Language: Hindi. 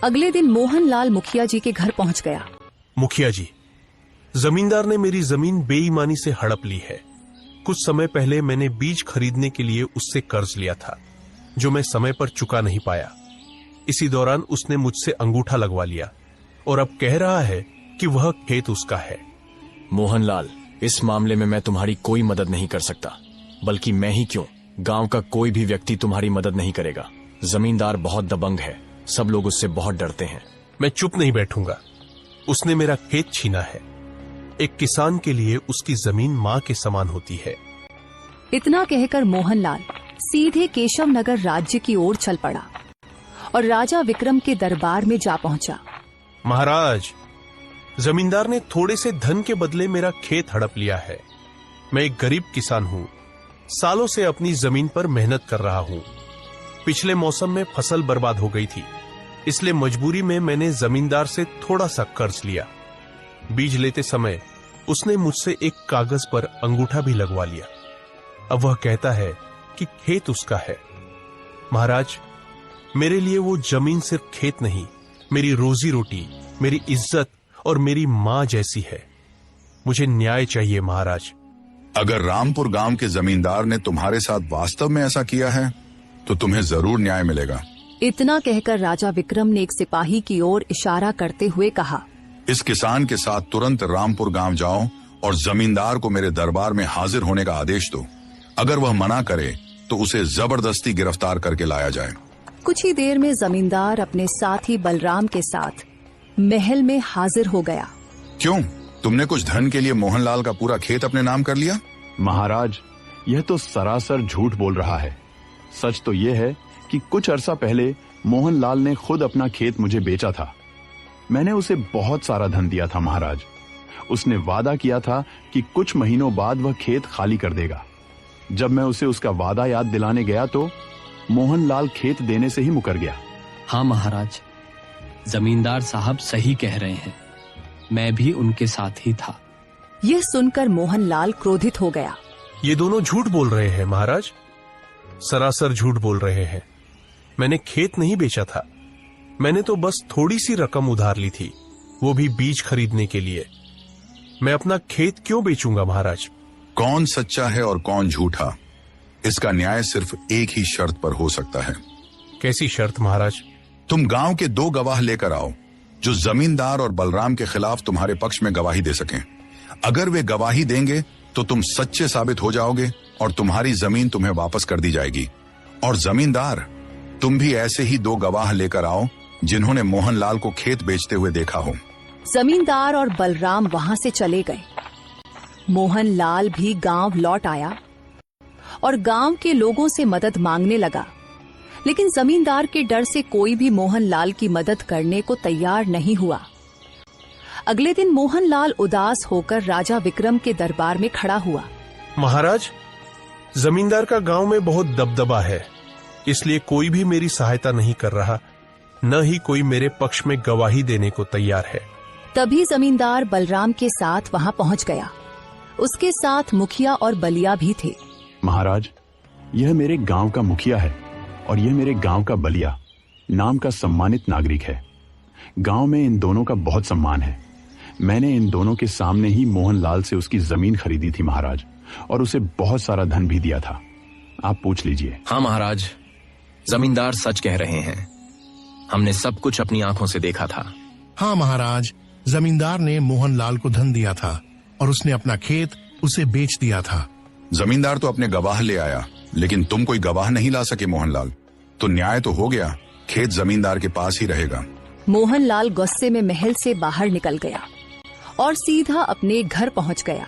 अगले दिन मोहनलाल मुखिया जी के घर पहुंच गया। मुखिया जी, जमींदार ने मेरी जमीन बेईमानी से हड़प ली है। कुछ समय पहले मैंने बीज खरीदने के लिए उससे कर्ज लिया था, जो मैं समय पर चुका नहीं पाया। इसी दौरान उसने मुझसे अंगूठा लगवा लिया और अब कह रहा है कि वह खेत उसका है। मोहनलाल, इस मामले में मैं तुम्हारी कोई मदद नहीं कर सकता, बल्कि मैं ही क्यों, गांव का कोई भी व्यक्ति तुम्हारी मदद नहीं करेगा। जमींदार बहुत दबंग है, सब लोग उससे बहुत डरते हैं। मैं चुप नहीं बैठूंगा। उसने मेरा खेत छीना है। एक किसान के लिए उसकी जमीन मां के समान होती है। इतना कहकर मोहनलाल सीधे केशव नगर राज्य की ओर चल पड़ा और राजा विक्रम के दरबार में जा पहुंचा। महाराज, जमींदार ने थोड़े से धन के बदले मेरा खेत हड़प लिया है। मैं एक गरीब किसान हूं, सालों से अपनी जमीन पर मेहनत कर रहा हूं। पिछले मौसम में फसल बर्बाद हो गई थी, इसलिए मजबूरी में मैंने जमींदार से थोड़ा सा कर्ज लिया। बीज लेते समय उसने मुझसे एक कागज पर अंगूठा भी लगवा लिया। अब वह कहता है कि खेत उसका है। महाराज, मेरे लिए वो जमीन सिर्फ खेत नहीं, मेरी रोजी रोटी, मेरी इज्जत और मेरी मां जैसी है। मुझे न्याय चाहिए महाराज। अगर रामपुर गांव के जमींदार ने तुम्हारे साथ वास्तव में ऐसा किया है तो तुम्हें जरूर न्याय मिलेगा। इतना कहकर राजा विक्रम ने एक सिपाही की ओर इशारा करते हुए कहा, इस किसान के साथ तुरंत रामपुर गांव जाओ और जमींदार को मेरे दरबार में हाजिर होने का आदेश दो। अगर वह मना करे तो उसे जबरदस्ती गिरफ्तार करके लाया जाए। कुछ ही देर में जमींदार अपने साथी बलराम के साथ महल में हाजिर हो गया। क्यों, तुमने कुछ धन के लिए मोहनलाल का पूरा खेत अपने नाम कर लिया? महाराज, यह तो सरासर झूठ बोल रहा है। सच तो यह है कि कुछ अरसा पहले मोहनलाल ने खुद अपना खेत मुझे बेचा था। मैंने उसे बहुत सारा धन दिया था महाराज। उसने वादा किया था कि कुछ महीनों बाद वह खेत खाली कर देगा। जब मैं उसे उसका वादा याद दिलाने गया तो मोहनलाल खेत देने से ही मुकर गया। हाँ महाराज, जमींदार साहब सही कह रहे हैं, मैं भी उनके साथ ही था। यह सुनकर मोहनलाल क्रोधित हो गया। ये दोनों झूठ बोल रहे हैं महाराज, सरासर झूठ बोल रहे हैं। मैंने खेत नहीं बेचा था, मैंने तो बस थोड़ी सी रकम उधार ली थी, वो भी बीज खरीदने के लिए। मैं अपना खेत क्यों बेचूंगा महाराज? कौन सच्चा है और कौन झूठा, इसका न्याय सिर्फ एक ही शर्त पर हो सकता है। कैसी शर्त महाराज? तुम गांव के 2 गवाह लेकर आओ जो जमींदार और बलराम के खिलाफ तुम्हारे पक्ष में गवाही दे सकें। अगर वे गवाही देंगे तो तुम सच्चे साबित हो जाओगे और तुम्हारी जमीन तुम्हें वापस कर दी जाएगी। और जमींदार, तुम भी ऐसे ही 2 गवाह लेकर आओ जिन्होंने मोहनलाल को खेत बेचते हुए देखा हो। जमींदार और बलराम वहां से चले गए। मोहनलाल भी गांव लौट आया और गांव के लोगों से मदद मांगने लगा, लेकिन जमींदार के डर से कोई भी मोहनलाल की मदद करने को तैयार नहीं हुआ। अगले दिन मोहनलाल उदास होकर राजा विक्रम के दरबार में खड़ा हुआ। महाराज, जमींदार का गांव में बहुत दबदबा है, इसलिए कोई भी मेरी सहायता नहीं कर रहा, न ही कोई मेरे पक्ष में गवाही देने को तैयार है। तभी जमींदार बलराम के साथ वहां पहुंच गया। उसके साथ मुखिया और बलिया भी थे। महाराज, यह मेरे गांव का मुखिया है और यह मेरे गांव का बलिया नाम का सम्मानित नागरिक है। गांव में इन दोनों का बहुत सम्मान है। मैंने इन दोनों के सामने ही मोहनलाल से उसकी जमीन खरीदी थी महाराज, और उसे बहुत सारा धन भी दिया था। आप पूछ लीजिए। हाँ महाराज, जमींदार सच कह रहे हैं, हमने सब कुछ अपनी आंखों से देखा था। हाँ महाराज, जमींदार ने मोहनलाल को धन दिया था और उसने अपना खेत उसे बेच दिया था। जमींदार तो अपने गवाह ले आया, लेकिन तुम कोई गवाह नहीं ला सके मोहनलाल, तो न्याय तो हो गया, खेत जमींदार के पास ही रहेगा। मोहनलाल गुस्से में महल से बाहर निकल गया और सीधा अपने घर पहुंच गया।